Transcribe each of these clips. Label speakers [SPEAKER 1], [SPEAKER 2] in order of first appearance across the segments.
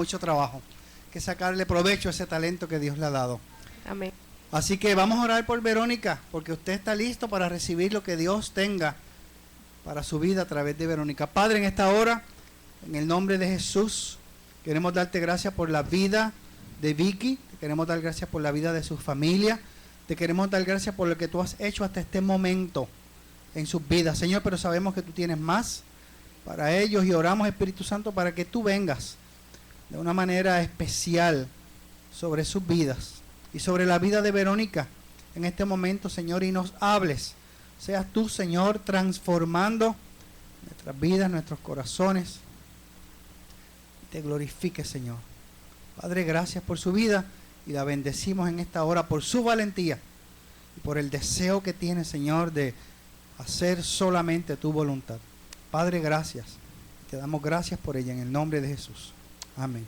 [SPEAKER 1] mucho trabajo, que sacarle provecho a ese talento que Dios le ha dado.
[SPEAKER 2] Amén.
[SPEAKER 1] Así que vamos a orar por Verónica, porque usted está listo para recibir lo que Dios tenga para su vida a través de Verónica. Padre, en esta hora, en el nombre de Jesús, queremos darte gracias por la vida de Vicky, te queremos dar gracias por la vida de su familia, te queremos dar gracias por lo que tú has hecho hasta este momento en sus vidas, Señor, pero sabemos que tú tienes más para ellos y oramos, Espíritu Santo, para que tú vengas de una manera especial sobre sus vidas y sobre la vida de Verónica en este momento, Señor, y nos hables. Seas tú, Señor, transformando nuestras vidas, nuestros corazones. Te glorifique, Señor. Padre, gracias por su vida y la bendecimos en esta hora por su valentía y por el deseo que tiene, Señor, de hacer solamente tu voluntad. Padre, gracias. Te damos gracias por ella en el nombre de Jesús. Amén.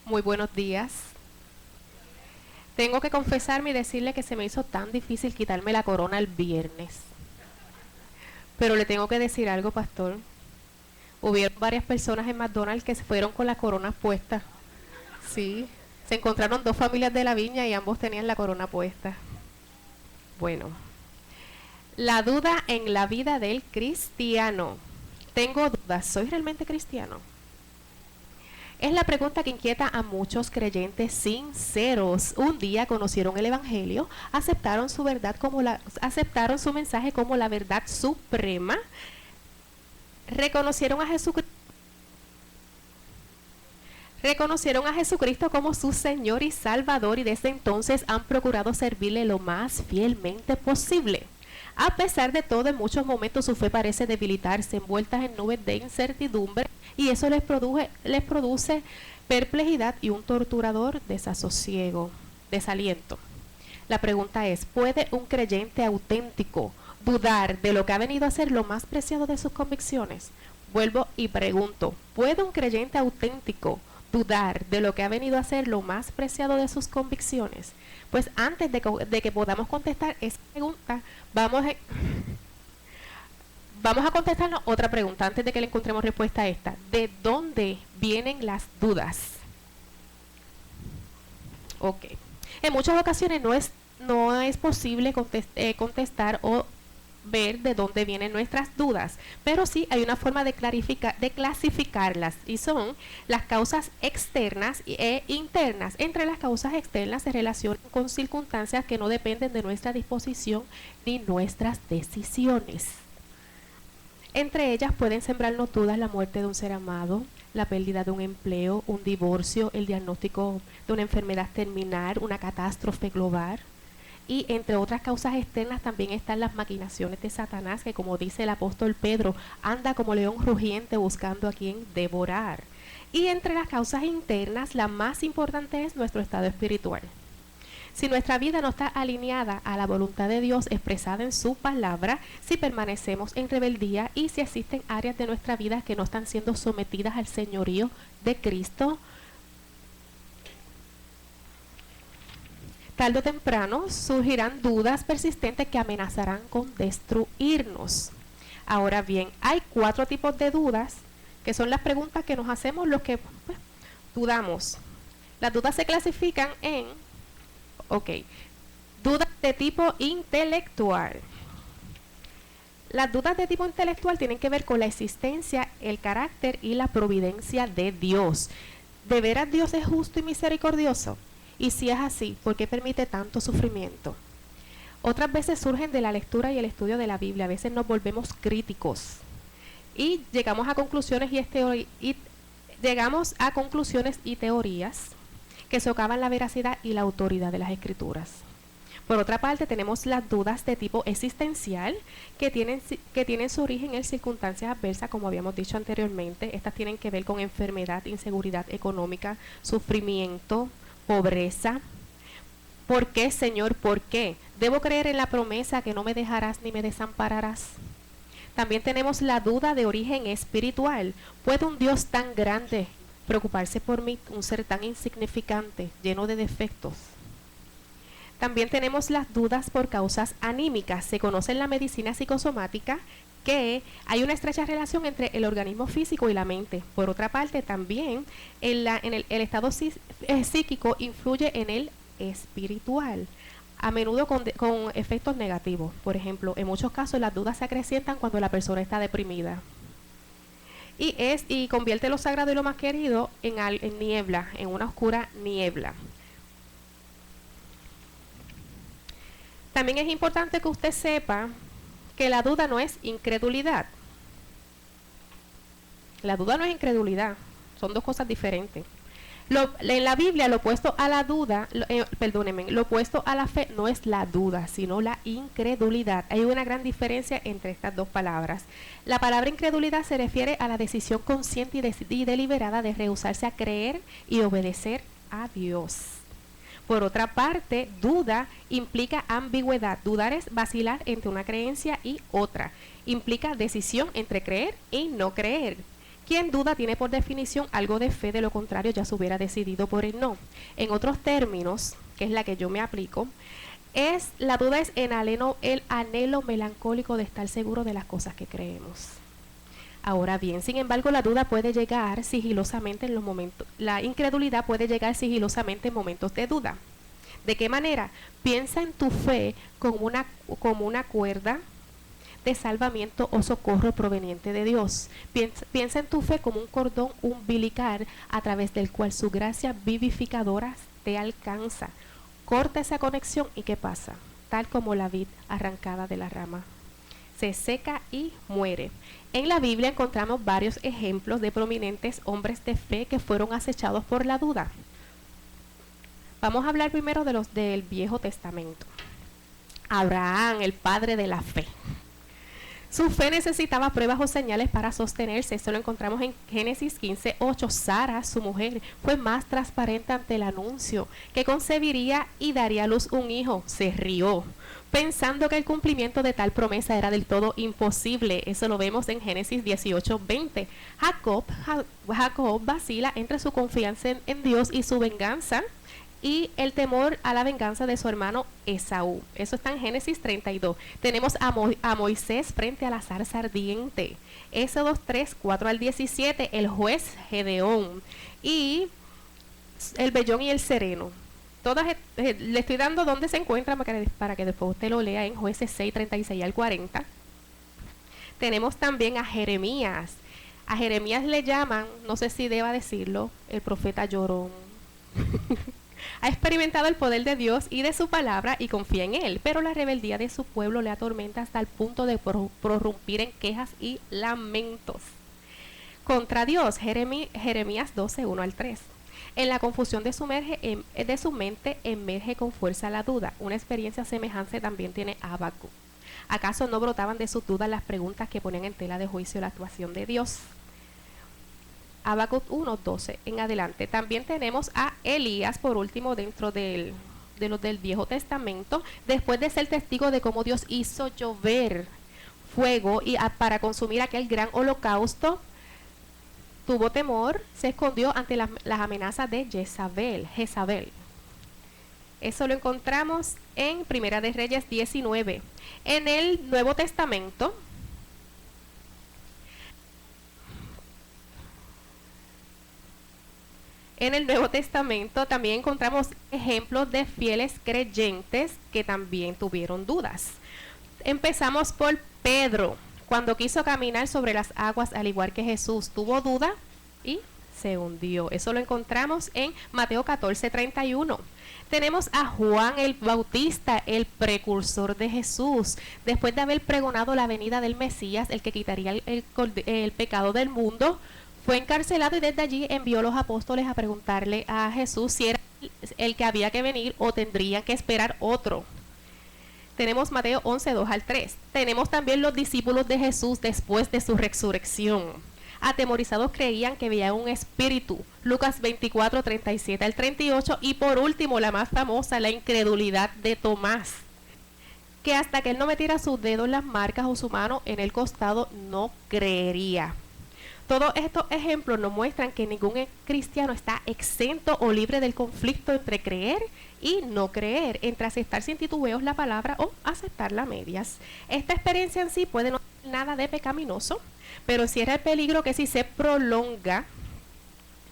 [SPEAKER 2] Muy buenos días. Tengo que confesarme y decirle que se me hizo tan difícil quitarme la corona el viernes. Pero le tengo que decir algo, pastor. Hubieron varias personas en McDonald's que se fueron con las coronas puestas. Sí, se encontraron dos familias de la viña y ambos tenían la corona puesta. Bueno, la duda en la vida del cristiano. Tengo dudas, ¿soy realmente cristiano? Es la pregunta que inquieta a muchos creyentes sinceros. Un día conocieron el evangelio, aceptaron su verdad aceptaron su mensaje como la verdad suprema, reconocieron a Jesucristo como su Señor y Salvador y desde entonces han procurado servirle lo más fielmente posible. A pesar de todo, en muchos momentos su fe parece debilitarse, envueltas en nubes de incertidumbre, y eso les produce perplejidad y un torturador desaliento. La pregunta es, ¿puede un creyente auténtico dudar de lo que ha venido a ser lo más preciado de sus convicciones? Vuelvo y pregunto, ¿puede un creyente auténtico dudar de lo que ha venido a ser lo más preciado de sus convicciones? Pues antes de que podamos contestar esa pregunta, vamos a contestarnos otra pregunta antes de que le encontremos respuesta a esta. ¿De dónde vienen las dudas? Ok. En muchas ocasiones no es posible contestar o ver de dónde vienen nuestras dudas, pero sí hay una forma de clasificarlas, y son las causas externas e internas. Entre las causas externas se relacionan con circunstancias que no dependen de nuestra disposición ni nuestras decisiones. Entre ellas pueden sembrarnos dudas la muerte de un ser amado, la pérdida de un empleo, un divorcio, el diagnóstico de una enfermedad terminal, una catástrofe global. Y entre otras causas externas también están las maquinaciones de Satanás, que, como dice el apóstol Pedro, anda como león rugiente buscando a quien devorar. Y entre las causas internas, la más importante es nuestro estado espiritual. Si nuestra vida no está alineada a la voluntad de Dios expresada en su palabra, si permanecemos en rebeldía y si existen áreas de nuestra vida que no están siendo sometidas al señorío de Cristo, tarde o temprano surgirán dudas persistentes que amenazarán con destruirnos. Ahora bien, hay 4 tipos de dudas, que son las preguntas que nos hacemos los que dudamos. Las dudas se clasifican en, dudas de tipo intelectual. Las dudas de tipo intelectual tienen que ver con la existencia, el carácter y la providencia de Dios. ¿De veras Dios es justo y misericordioso? Y si es así, ¿por qué permite tanto sufrimiento? Otras veces surgen de la lectura y el estudio de la Biblia. A veces nos volvemos críticos y llegamos a conclusiones y teorías que socavan la veracidad y la autoridad de las Escrituras. Por otra parte, tenemos las dudas de tipo existencial que tienen su origen en circunstancias adversas, como habíamos dicho anteriormente. Estas tienen que ver con enfermedad, inseguridad económica, sufrimiento, pobreza. ¿Por qué, Señor? ¿Por qué? ¿Debo creer en la promesa que no me dejarás ni me desampararás? También tenemos la duda de origen espiritual. ¿Puede un Dios tan grande preocuparse por mí, un ser tan insignificante, lleno de defectos? También tenemos las dudas por causas anímicas. Se conoce en la medicina psicosomática que hay una estrecha relación entre el organismo físico y la mente. Por otra parte, también el estado psíquico influye en el espiritual, a menudo con efectos negativos. Por ejemplo, en muchos casos las dudas se acrecientan cuando la persona está deprimida. Y convierte lo sagrado y lo más querido en niebla, en una oscura niebla. También es importante que usted sepa que la duda no es incredulidad. La duda no es incredulidad, son dos cosas diferentes. En la Biblia lo opuesto a la duda, lo opuesto a la fe no es la duda, sino la incredulidad. Hay una gran diferencia entre estas dos palabras. La palabra incredulidad se refiere a la decisión consciente y deliberada de rehusarse a creer y obedecer a Dios. Por otra parte, duda implica ambigüedad. Dudar es vacilar entre una creencia y otra. Implica decisión entre creer y no creer. Quien duda tiene por definición algo de fe, de lo contrario ya se hubiera decidido por el no. En otros términos, que es la que yo me aplico, la duda es el anhelo melancólico de estar seguro de las cosas que creemos. Ahora bien, sin embargo, la duda puede llegar sigilosamente en los momentos, la incredulidad puede llegar sigilosamente en momentos de duda. ¿De qué manera? Piensa en tu fe como una cuerda de salvamiento o socorro proveniente de Dios. Piensa en tu fe como un cordón umbilical a través del cual su gracia vivificadora te alcanza. Corta esa conexión y ¿qué pasa? Tal como la vid arrancada de la rama. Se seca y muere. En la Biblia encontramos varios ejemplos de prominentes hombres de fe que fueron acechados por la duda. Vamos a hablar primero de los del Viejo Testamento. Abraham, el padre de la fe. Su fe necesitaba pruebas o señales para sostenerse. Esto lo encontramos en Génesis 15:8. Sara, su mujer, fue más transparente ante el anuncio que concebiría y daría a luz un hijo. Se rió, pensando que el cumplimiento de tal promesa era del todo imposible. Eso lo vemos en Génesis 18:20. Jacob vacila entre su confianza en Dios y su venganza y el temor a la venganza de su hermano Esaú. Eso está en Génesis 32. Tenemos a Moisés frente a la zarza ardiente. Éxodo 3:4-17. El juez Gedeón y el vellón y el sereno. Le estoy dando dónde se encuentran para que después usted lo lea en Jueces 6:36-40. Tenemos también a Jeremías. A Jeremías le llaman, no sé si deba decirlo, el profeta llorón. Ha experimentado el poder de Dios y de su palabra y confía en él, pero la rebeldía de su pueblo le atormenta hasta el punto de prorrumpir en quejas y lamentos contra Dios. Jeremías 12:1-3. En la confusión de su mente emerge con fuerza la duda. Una experiencia semejante también tiene Habacuc. ¿Acaso no brotaban de sus dudas las preguntas que ponían en tela de juicio la actuación de Dios? Habacuc 1:12 en adelante. También tenemos a Elías, por último, dentro de los del Viejo Testamento, después de ser testigo de cómo Dios hizo llover fuego para consumir aquel gran holocausto. Tuvo temor, se escondió ante las amenazas de Jezabel. Eso lo encontramos en Primera de Reyes 19. En el Nuevo Testamento, también encontramos ejemplos de fieles creyentes que también tuvieron dudas. Empezamos por Pedro. Cuando quiso caminar sobre las aguas, al igual que Jesús, tuvo duda y se hundió. Eso lo encontramos en Mateo 14:31. Tenemos a Juan el Bautista, el precursor de Jesús. Después de haber pregonado la venida del Mesías, el que quitaría el pecado del mundo, fue encarcelado y desde allí envió a los apóstoles a preguntarle a Jesús si era el que había que venir o tendría que esperar otro. Tenemos Mateo 11:2-3. Tenemos también los discípulos de Jesús después de su resurrección. Atemorizados creían que veían un espíritu. Lucas 24:37-38. Y por último, la más famosa, la incredulidad de Tomás, que hasta que él no metiera su dedo en las marcas o su mano en el costado, no creería. Todos estos ejemplos nos muestran que ningún cristiano está exento o libre del conflicto entre creer y no creer, entre aceptar sin titubeos la palabra o aceptarla a medias. Esta experiencia en sí puede no ser nada de pecaminoso, pero encierra el peligro que si se prolonga,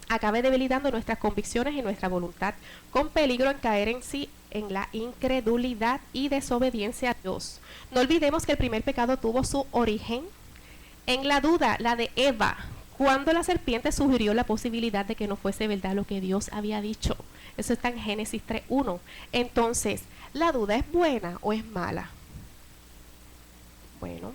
[SPEAKER 2] acabe debilitando nuestras convicciones y nuestra voluntad, con peligro en caer en sí en la incredulidad y desobediencia a Dios. No olvidemos que el primer pecado tuvo su origen en la duda, la de Eva, cuando la serpiente sugirió la posibilidad de que no fuese verdad lo que Dios había dicho. Eso está en Génesis 3:1. Entonces, ¿la duda es buena o es mala? Bueno,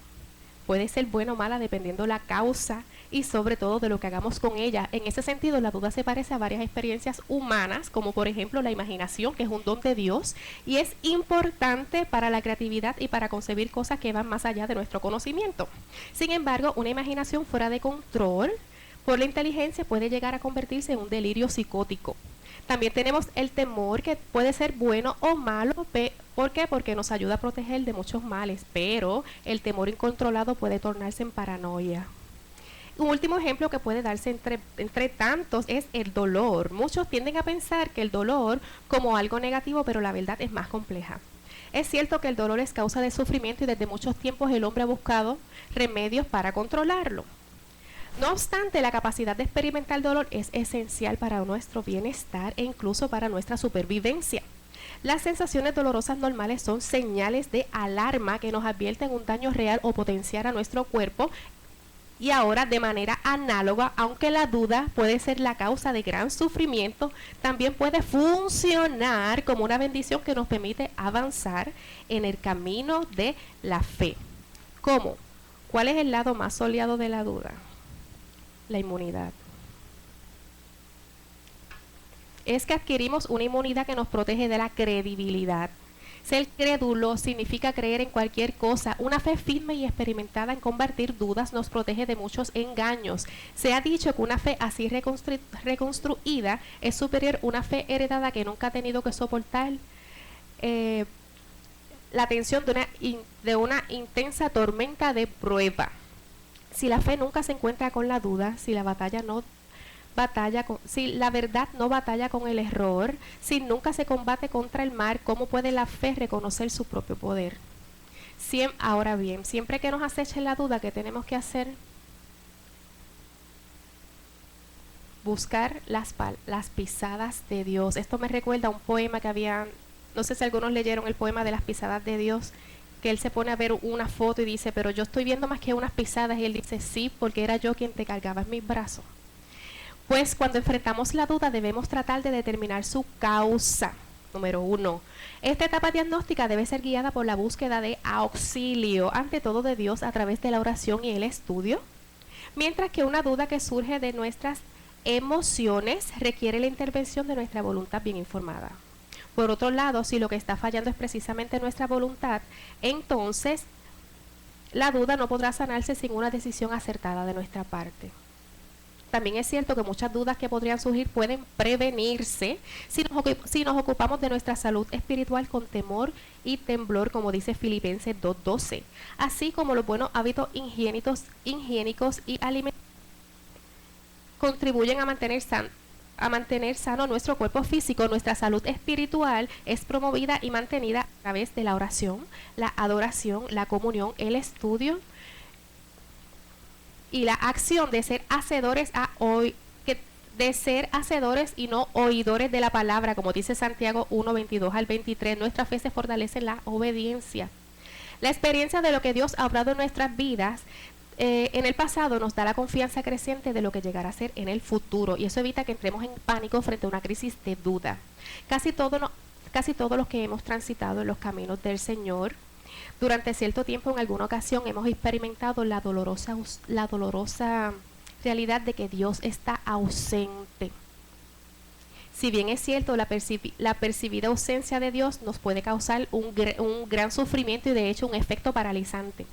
[SPEAKER 2] puede ser buena o mala dependiendo la causa y sobre todo de lo que hagamos con ella. En ese sentido, la duda se parece a varias experiencias humanas, como por ejemplo la imaginación, que es un don de Dios y es importante para la creatividad y para concebir cosas que van más allá de nuestro conocimiento. Sin embargo, una imaginación fuera de control por la inteligencia puede llegar a convertirse en un delirio psicótico. También tenemos el temor, que puede ser bueno o malo. ¿Por qué? Porque nos ayuda a proteger de muchos males, pero el temor incontrolado puede tornarse en paranoia. Un último ejemplo que puede darse entre tantos es el dolor. Muchos tienden a pensar que el dolor como algo negativo, pero la verdad es más compleja. Es cierto que el dolor es causa de sufrimiento y desde muchos tiempos el hombre ha buscado remedios para controlarlo. No obstante, la capacidad de experimentar dolor es esencial para nuestro bienestar e incluso para nuestra supervivencia. Las sensaciones dolorosas normales son señales de alarma que nos advierten un daño real o potencial a nuestro cuerpo. Y ahora, de manera análoga, aunque la duda puede ser la causa de gran sufrimiento, también puede funcionar como una bendición que nos permite avanzar en el camino de la fe. ¿Cómo? ¿Cuál es el lado más soleado de la duda? La inmunidad. Es que adquirimos una inmunidad que nos protege de la credibilidad. Ser crédulo significa creer en cualquier cosa. Una fe firme y experimentada en combatir dudas nos protege de muchos engaños. Se ha dicho que una fe así reconstruida es superior a una fe heredada que nunca ha tenido que soportar la tensión de una intensa tormenta de prueba. Si la fe nunca se encuentra con la duda, si la verdad no batalla con el error, si nunca se combate contra el mal, ¿cómo puede la fe reconocer su propio poder? Ahora bien, siempre que nos aceche la duda, ¿qué tenemos que hacer? Buscar las pisadas de Dios. Esto me recuerda a un poema que había, no sé si algunos leyeron el poema de las pisadas de Dios, que él se pone a ver una foto y dice, pero yo estoy viendo más que unas pisadas, y él dice, sí, porque era yo quien te cargaba en mis brazos. Pues cuando enfrentamos la duda debemos tratar de determinar su causa. Número 1. Esta etapa diagnóstica debe ser guiada por la búsqueda de auxilio, ante todo de Dios, a través de la oración y el estudio. Mientras que una duda que surge de nuestras emociones requiere la intervención de nuestra voluntad bien informada. Por otro lado, si lo que está fallando es precisamente nuestra voluntad, entonces la duda no podrá sanarse sin una decisión acertada de nuestra parte. También es cierto que muchas dudas que podrían surgir pueden prevenirse si nos ocupamos de nuestra salud espiritual con temor y temblor, como dice Filipenses 2:12, así como los buenos hábitos higiénicos y alimentarios contribuyen a mantener sano nuestro cuerpo físico. Nuestra salud espiritual es promovida y mantenida a través de la oración, la adoración, la comunión, el estudio y la acción de ser hacedores y no oidores de la palabra, como dice Santiago 1:22 al 23. Nuestra fe se fortalece en la obediencia. La experiencia de lo que Dios ha obrado en nuestras vidas en el pasado nos da la confianza creciente de lo que llegará a ser en el futuro, y eso evita que entremos en pánico frente a una crisis de duda. Casi todos los que hemos transitado en los caminos del Señor durante cierto tiempo, en alguna ocasión hemos experimentado la dolorosa realidad de que Dios está ausente. Si bien es cierto, la percibida ausencia de Dios nos puede causar un gran sufrimiento y de hecho un efecto paralizante.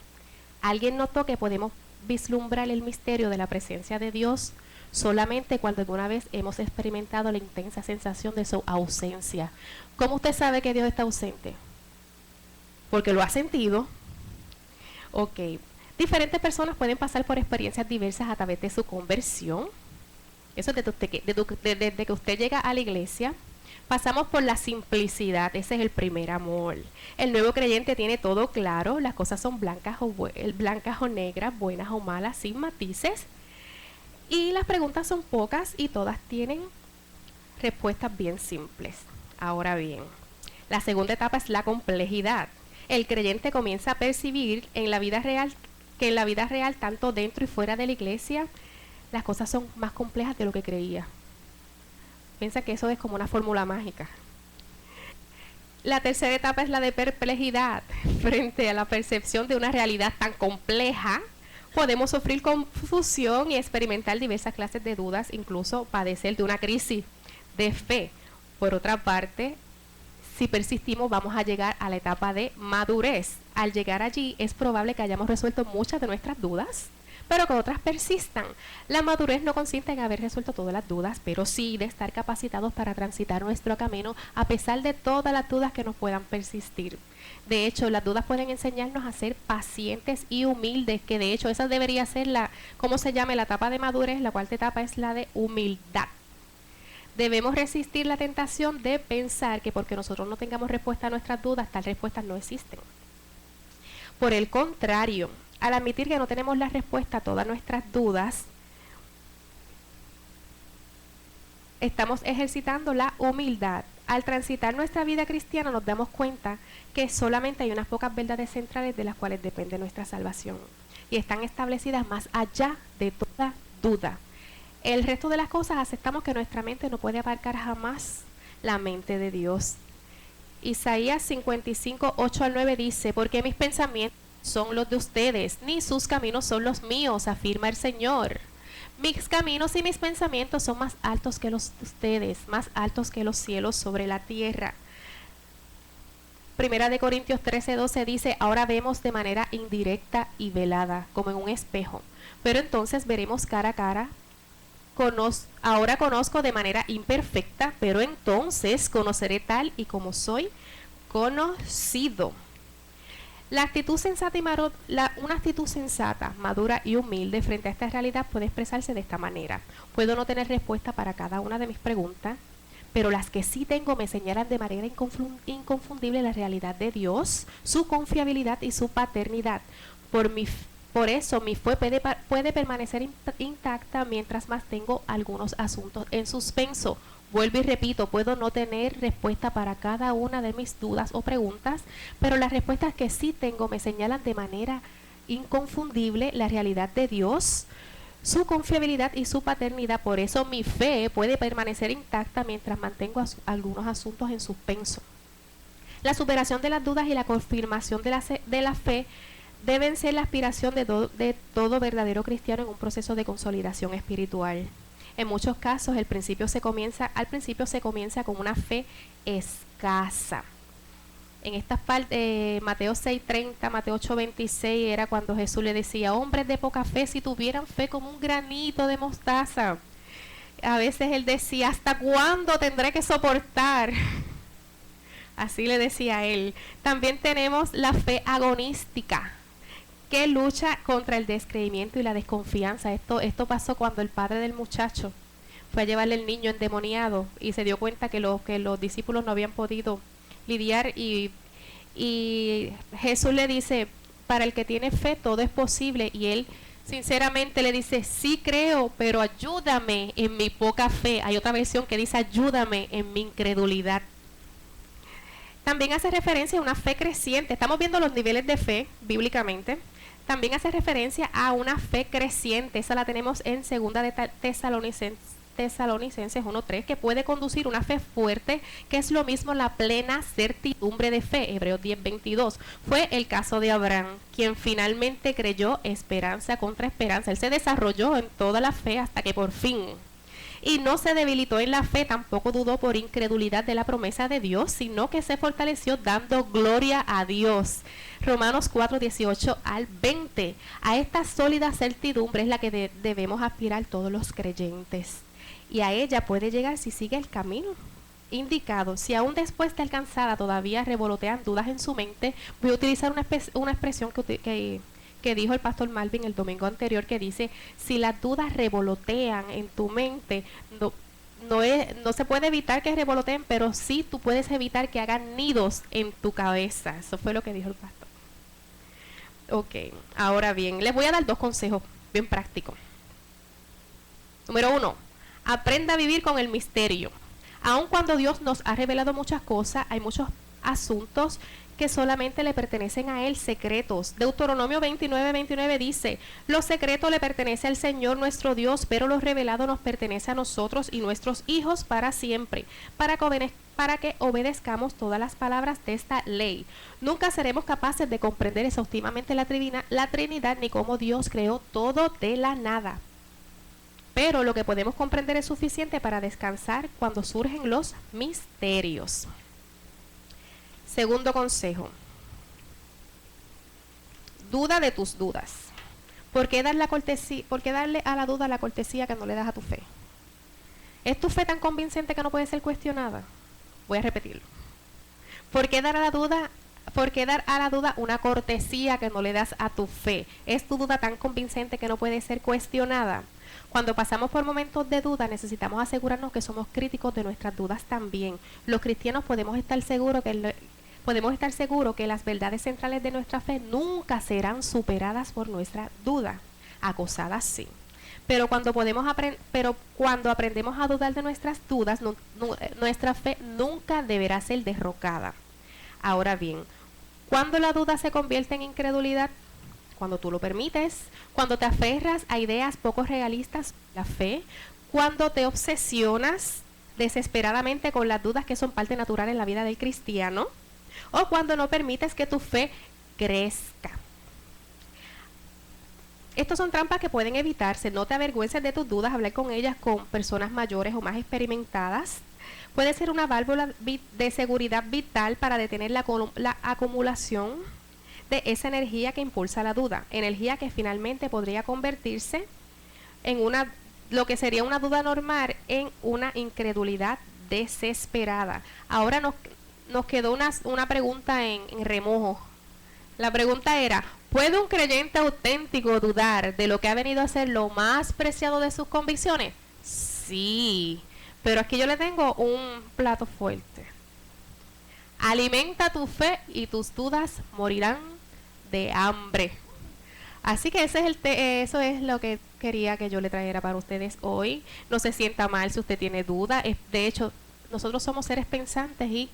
[SPEAKER 2] ¿Alguien notó que podemos vislumbrar el misterio de la presencia de Dios solamente cuando alguna vez hemos experimentado la intensa sensación de su ausencia? ¿Cómo usted sabe que Dios está ausente? Porque lo ha sentido. Ok. Diferentes personas pueden pasar por experiencias diversas a través de su conversión. Eso es desde que usted llega a la iglesia. Pasamos por la simplicidad, ese es el primer amor. El nuevo creyente tiene todo claro, las cosas son blancas o negras, buenas o malas, sin matices. Y las preguntas son pocas y todas tienen respuestas bien simples. Ahora bien, la segunda etapa es la complejidad. El creyente comienza a percibir en la vida real que en la vida real, tanto dentro y fuera de la iglesia, las cosas son más complejas de lo que creía. Piensa que eso es como una fórmula mágica. La tercera etapa es la de perplejidad. Frente a la percepción de una realidad tan compleja, podemos sufrir confusión y experimentar diversas clases de dudas, incluso padecer de una crisis de fe. Por otra parte, si persistimos, vamos a llegar a la etapa de madurez. Al llegar allí, es probable que hayamos resuelto muchas de nuestras dudas, pero que otras persistan. La madurez no consiste en haber resuelto todas las dudas, pero sí de estar capacitados para transitar nuestro camino a pesar de todas las dudas que nos puedan persistir. De hecho, las dudas pueden enseñarnos a ser pacientes y humildes, que de hecho esa debería ser la etapa de madurez. La cuarta etapa es la de humildad. Debemos resistir la tentación de pensar que porque nosotros no tengamos respuesta a nuestras dudas, tal respuestas no existen. Por el contrario, al admitir que no tenemos la respuesta a todas nuestras dudas, estamos ejercitando la humildad. Al transitar nuestra vida cristiana nos damos cuenta que solamente hay unas pocas verdades centrales de las cuales depende nuestra salvación y están establecidas más allá de toda duda. El resto de las cosas aceptamos que nuestra mente no puede abarcar jamás la mente de Dios. Isaías 55, 8 al 9 dice: porque mis pensamientos son los de ustedes, ni sus caminos son los míos, afirma el Señor. Mis caminos y mis pensamientos son más altos que los de ustedes, más altos que los cielos sobre la tierra. Primera de Corintios 13, 12 dice: ahora vemos de manera indirecta y velada, como en un espejo, pero entonces veremos cara a cara. Ahora conozco de manera imperfecta, pero entonces conoceré tal y como soy conocido. Una actitud sensata, madura y humilde frente a esta realidad puede expresarse de esta manera: puedo no tener respuesta para cada una de mis preguntas, pero las que sí tengo me señalan de manera inconfundible la realidad de Dios, su confiabilidad y su paternidad. Por eso mi fe puede permanecer intacta mientras mantengo algunos asuntos en suspenso. Vuelvo y repito, puedo no tener respuesta para cada una de mis dudas o preguntas, pero las respuestas que sí tengo me señalan de manera inconfundible la realidad de Dios, su confiabilidad y su paternidad. Por eso mi fe puede permanecer intacta mientras mantengo algunos asuntos en suspenso. La superación de las dudas y la confirmación de la fe deben ser la aspiración de todo verdadero cristiano en un proceso de consolidación espiritual. En muchos casos, al principio se comienza con una fe escasa. En estas partes, Mateo 6:30, Mateo 8:26, era cuando Jesús le decía: hombres de poca fe, si tuvieran fe como un granito de mostaza. A veces él decía: ¿hasta cuándo tendré que soportar? Así le decía a él. También tenemos la fe agonística, que lucha contra el descreimiento y la desconfianza. Esto pasó cuando el padre del muchacho fue a llevarle el niño endemoniado y se dio cuenta que los discípulos no habían podido lidiar, y Jesús le dice: para el que tiene fe todo es posible, y él sinceramente le dice: sí creo, pero ayúdame en mi poca fe. Hay otra versión que dice: ayúdame en mi incredulidad. También hace referencia a una fe creciente. Estamos viendo los niveles de fe bíblicamente. También hace referencia a una fe creciente. Esa la tenemos en 2 de Tesalonicenses 1:3, que puede conducir una fe fuerte, que es lo mismo la plena certidumbre de fe. Hebreos 10:22. Fue el caso de Abraham, quien finalmente creyó esperanza contra esperanza. Él se desarrolló en toda la fe hasta que por fin, y no se debilitó en la fe, tampoco dudó por incredulidad de la promesa de Dios, sino que se fortaleció dando gloria a Dios. Romanos 4:18 al 20. A esta sólida certidumbre es la que debemos aspirar todos los creyentes, y a ella puede llegar si sigue el camino indicado. Si aún después de alcanzada todavía revolotean dudas en su mente, voy a utilizar una expresión que dijo el pastor Malvin el domingo anterior, que dice: si las dudas revolotean en tu mente, no se puede evitar que revoloteen, pero sí tú puedes evitar que hagan nidos en tu cabeza. Eso fue lo que dijo el pastor. Ok, ahora bien, les voy a dar 2 consejos bien prácticos. Número 1, aprenda a vivir con el misterio. Aun cuando Dios nos ha revelado muchas cosas, hay muchos asuntos que solamente le pertenecen a Él, secretos. Deuteronomio 29:29 dice: lo secreto le pertenece al Señor nuestro Dios, pero lo revelado nos pertenece a nosotros y nuestros hijos para siempre, para que obedezcamos todas las palabras de esta ley. Nunca seremos capaces de comprender exhaustivamente la Trinidad ni cómo Dios creó todo de la nada. Pero lo que podemos comprender es suficiente para descansar cuando surgen los misterios. Segundo consejo: duda de tus dudas. ¿Por qué darle a la duda la cortesía que no le das a tu fe? ¿Es tu fe tan convincente que no puede ser cuestionada? Voy a repetirlo. ¿Por qué dar a la duda una cortesía que no le das a tu fe? ¿Es tu duda tan convincente que no puede ser cuestionada? Cuando pasamos por momentos de duda, necesitamos asegurarnos que somos críticos de nuestras dudas también. Los cristianos podemos estar seguros que las verdades centrales de nuestra fe nunca serán superadas por nuestra duda. Acosadas sí. Pero cuando aprendemos a dudar de nuestras dudas, nuestra fe nunca deberá ser derrocada. Ahora bien, ¿cuándo la duda se convierte en incredulidad? Cuando tú lo permites, cuando te aferras a ideas poco realistas, la fe, cuando te obsesionas desesperadamente con las dudas que son parte natural en la vida del cristiano, o cuando no permites que tu fe crezca. Estas son trampas que pueden evitarse. No te avergüences de tus dudas, hablar con ellas con personas mayores o más experimentadas. Puede ser una válvula de seguridad vital para detener la acumulación de esa energía que impulsa la duda, energía que finalmente podría convertirse en lo que sería una duda normal en una incredulidad desesperada. Ahora nos quedó una pregunta en remojo. La pregunta era: ¿puede un creyente auténtico dudar de lo que ha venido a ser lo más preciado de sus convicciones? Sí, pero aquí yo le tengo un plato fuerte. Alimenta tu fe y tus dudas morirán de hambre. Así que eso es lo que quería que yo le trajera para ustedes hoy. No se sienta mal si usted tiene duda. De hecho, nosotros somos seres pensantes y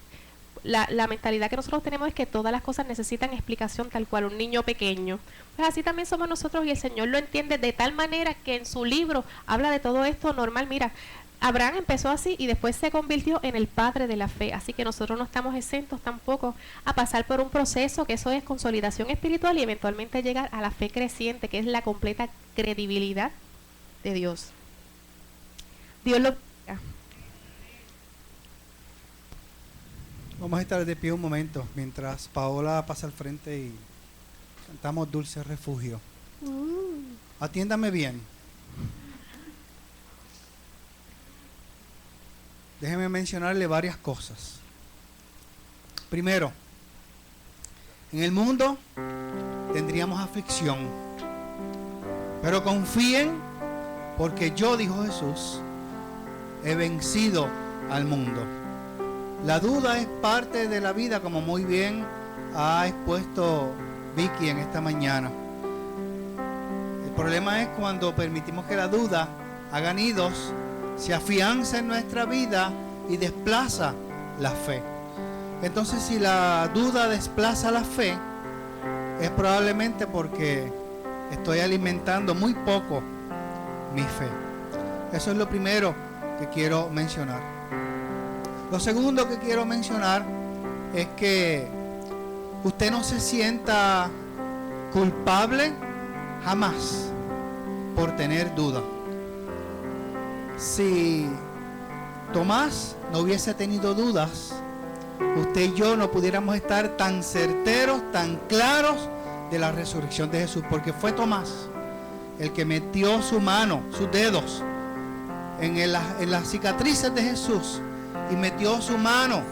[SPEAKER 2] la mentalidad que nosotros tenemos es que todas las cosas necesitan explicación, tal cual un niño pequeño. Pues así también somos nosotros, y el Señor lo entiende de tal manera que en su libro habla de todo esto normal. Mira, Abraham empezó así y después se convirtió en el padre de la fe. Así que nosotros no estamos exentos tampoco a pasar por un proceso, que eso es consolidación espiritual, y eventualmente llegar a la fe creciente, que es la completa credibilidad de Dios. Dios lo bendiga.
[SPEAKER 1] Vamos a estar de pie un momento mientras Paola pasa al frente y cantamos Dulce Refugio. Atiéndame bien. Déjeme mencionarle varias cosas. Primero, en el mundo tendríamos aflicción, pero confíen, porque yo, dijo Jesús, he vencido al mundo. La duda es parte de la vida, como muy bien ha expuesto Vicky en esta mañana. El problema es cuando permitimos que la duda haga nidos, se afianza en nuestra vida y desplaza la fe. Entonces, si la duda desplaza la fe, es probablemente porque estoy alimentando muy poco mi fe. Eso es lo primero que quiero mencionar. Lo segundo que quiero mencionar es que usted no se sienta culpable jamás por tener duda. Si Tomás no hubiese tenido dudas, usted y yo no pudiéramos estar tan certeros, tan claros de la resurrección de Jesús, porque fue Tomás el que metió su mano, sus dedos en las cicatrices de Jesús y metió su mano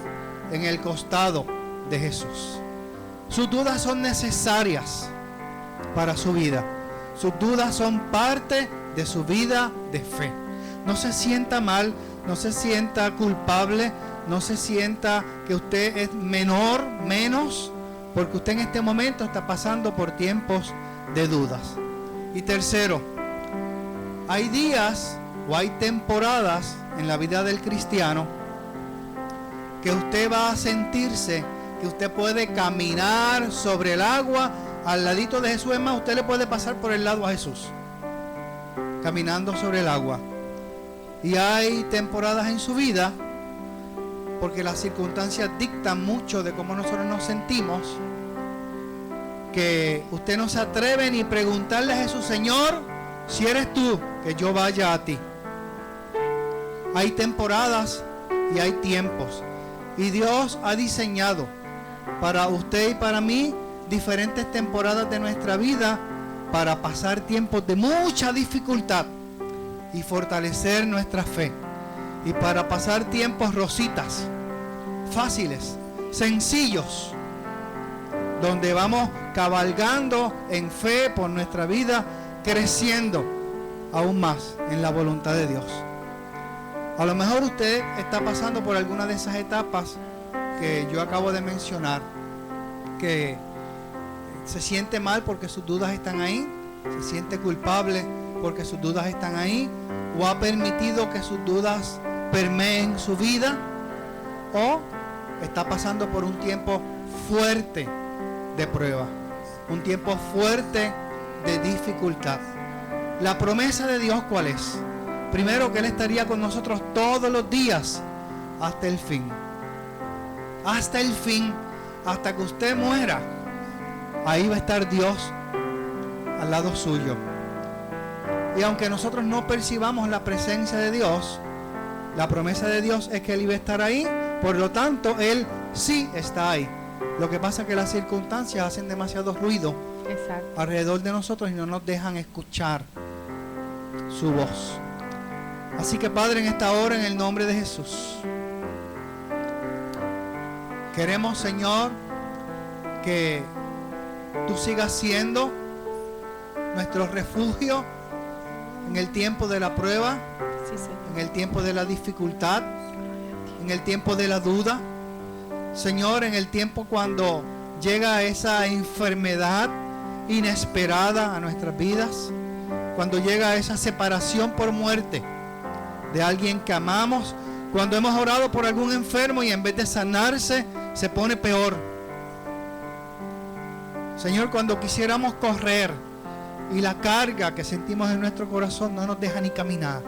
[SPEAKER 1] en el costado de Jesús. Sus dudas son necesarias para su vida. Sus dudas son parte de su vida de fe. No se sienta mal, no se sienta culpable, no se sienta que usted es menor, menos, porque usted en este momento está pasando por tiempos de dudas. Y tercero, hay días o hay temporadas en la vida del cristiano que usted va a sentirse que usted puede caminar sobre el agua al ladito de Jesús. Es más, usted le puede pasar por el lado a Jesús caminando sobre el agua. Y hay temporadas en su vida, porque las circunstancias dictan mucho de cómo nosotros nos sentimos, que usted no se atreve ni preguntarle a Jesús: Señor, si eres tú, que yo vaya a ti. Hay temporadas y hay tiempos, y Dios ha diseñado para usted y para mí diferentes temporadas de nuestra vida para pasar tiempos de mucha dificultad y fortalecer nuestra fe, y para pasar tiempos rositas, fáciles, sencillos, donde vamos cabalgando en fe por nuestra vida, creciendo aún más en la voluntad de Dios. A lo mejor usted está pasando por alguna de esas etapas que yo acabo de mencionar, que se siente mal porque sus dudas están ahí, se siente culpable porque sus dudas están ahí, o ha permitido que sus dudas permeen su vida, o está pasando por un tiempo fuerte de prueba, un tiempo fuerte de dificultad. La promesa de Dios, ¿cuál es? Primero, que Él estaría con nosotros todos los días hasta el fin. Hasta el fin, hasta que usted muera, ahí va a estar Dios al lado suyo. Y aunque nosotros no percibamos la presencia de Dios, la promesa de Dios es que Él iba a estar ahí. Por lo tanto, Él sí está ahí. Lo que pasa es que las circunstancias hacen demasiado ruido alrededor de nosotros y no nos dejan escuchar su voz. Así que, Padre, en esta hora, en el nombre de Jesús, queremos, Señor, que tú sigas siendo nuestro refugio en el tiempo de la prueba, en el tiempo de la dificultad, en el tiempo de la duda. Señor, en el tiempo cuando llega esa enfermedad inesperada a nuestras vidas, cuando llega esa separación por muerte de alguien que amamos, cuando hemos orado por algún enfermo y en vez de sanarse se pone peor. Señor, cuando quisiéramos correr y la carga que sentimos en nuestro corazón no nos deja ni caminar.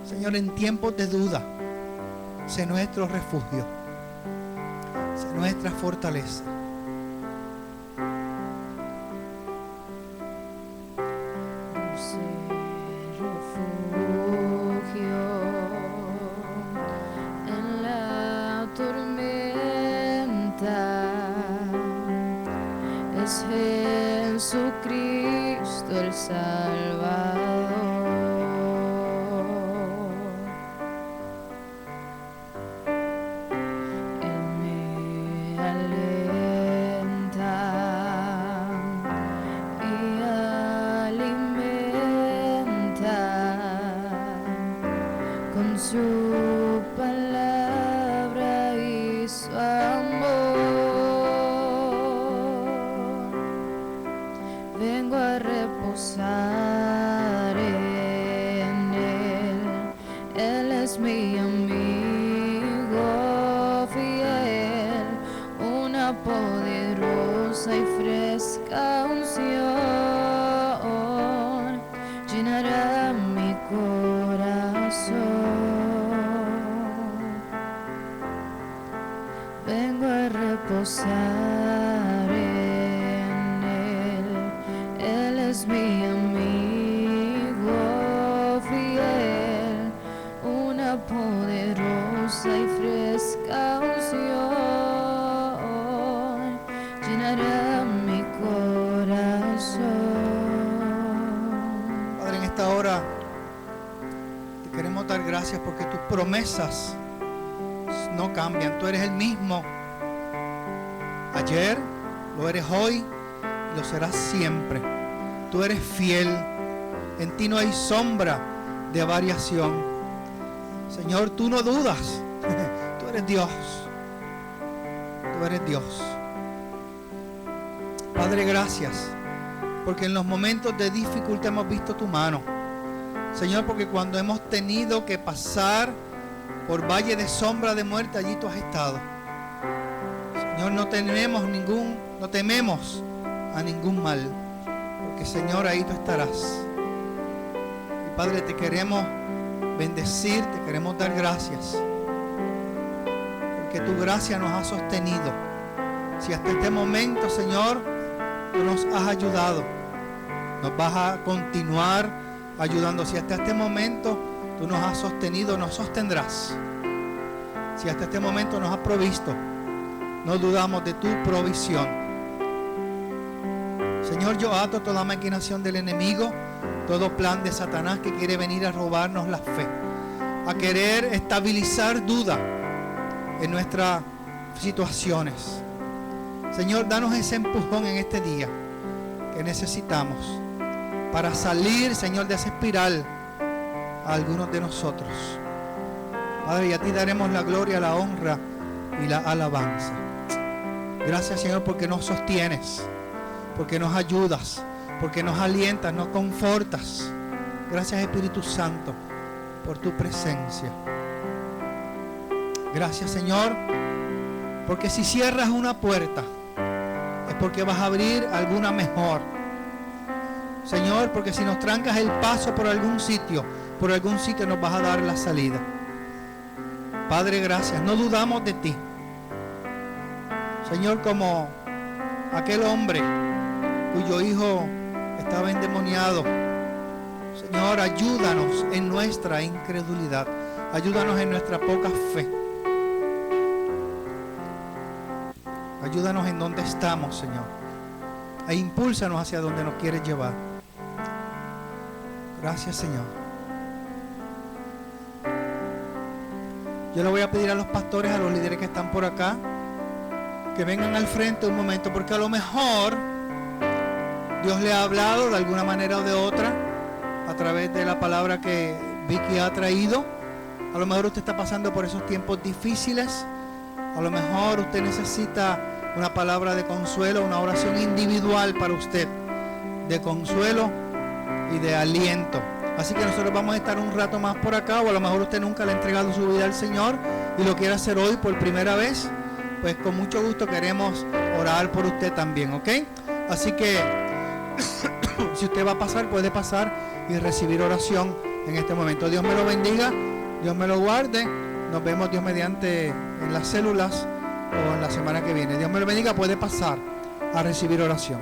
[SPEAKER 1] Señor, en tiempos de duda, sé nuestro refugio, sé nuestra fortaleza.
[SPEAKER 3] Jesucristo el Salvador. Él me alienta y alimenta con su palabra y su amor. Vengo a reposar en Él. Él es mi amigo fiel, una poderosa y fresca unción llenará mi corazón. Vengo a reposar en Él. Él es mi amigo fiel, una poderosa y fresca unción llenará mi corazón.
[SPEAKER 1] Padre, en esta hora te queremos dar gracias porque tus promesas no cambian. Tú eres el mismo ayer, lo eres hoy y lo serás siempre. Tú eres fiel, en ti no hay sombra de variación. Señor, tú no dudas. Tú eres Dios. Tú eres Dios. Padre, gracias, porque en los momentos de dificultad hemos visto tu mano. Señor, porque cuando hemos tenido que pasar por valle de sombra de muerte, allí tú has estado. Señor, no tememos a ningún mal, porque Señor, ahí tú estarás. Y Padre, te queremos bendecir, te queremos dar gracias, porque tu gracia nos ha sostenido. Si hasta este momento, Señor, tú nos has ayudado, nos vas a continuar ayudando. Si hasta este momento tú nos has sostenido, nos sostendrás. Si hasta este momento nos has provisto, no dudamos de tu provisión. Señor, yo ato toda maquinación del enemigo, todo plan de Satanás que quiere venir a robarnos la fe, a querer estabilizar duda en nuestras situaciones. Señor, danos ese empujón en este día que necesitamos para salir, Señor, de esa espiral a algunos de nosotros. Padre, y a ti daremos la gloria, la honra y la alabanza. Gracias, Señor, porque nos sostienes, porque nos ayudas, porque nos alientas, nos confortas. Gracias, Espíritu Santo, por tu presencia. Gracias, Señor, porque si cierras una puerta, es porque vas a abrir alguna mejor. Señor, porque si nos trancas el paso por algún sitio nos vas a dar la salida. Padre, gracias. No dudamos de ti. Señor, como aquel hombre cuyo hijo estaba endemoniado. Señor, ayúdanos en nuestra incredulidad. Ayúdanos en nuestra poca fe. Ayúdanos en donde estamos, Señor. E impúlsanos hacia donde nos quieres llevar. Gracias, Señor. Yo le voy a pedir a los pastores, a los líderes que están por acá, que vengan al frente un momento, porque a lo mejor Dios le ha hablado de alguna manera o de otra a través de la palabra que Vicky ha traído. A lo mejor usted está pasando por esos tiempos difíciles. A lo mejor usted necesita una palabra de consuelo, una oración individual para usted, de consuelo y de aliento. Así que nosotros vamos a estar un rato más por acá, o a lo mejor usted nunca le ha entregado su vida al Señor y lo quiere hacer hoy por primera vez. Pues con mucho gusto queremos orar por usted también, ¿ok? Así que si usted va a pasar, puede pasar y recibir oración en este momento. Dios me lo bendiga, Dios me lo guarde. Nos vemos, Dios mediante, en las células o en la semana que viene. Dios me lo bendiga, puede pasar a recibir oración.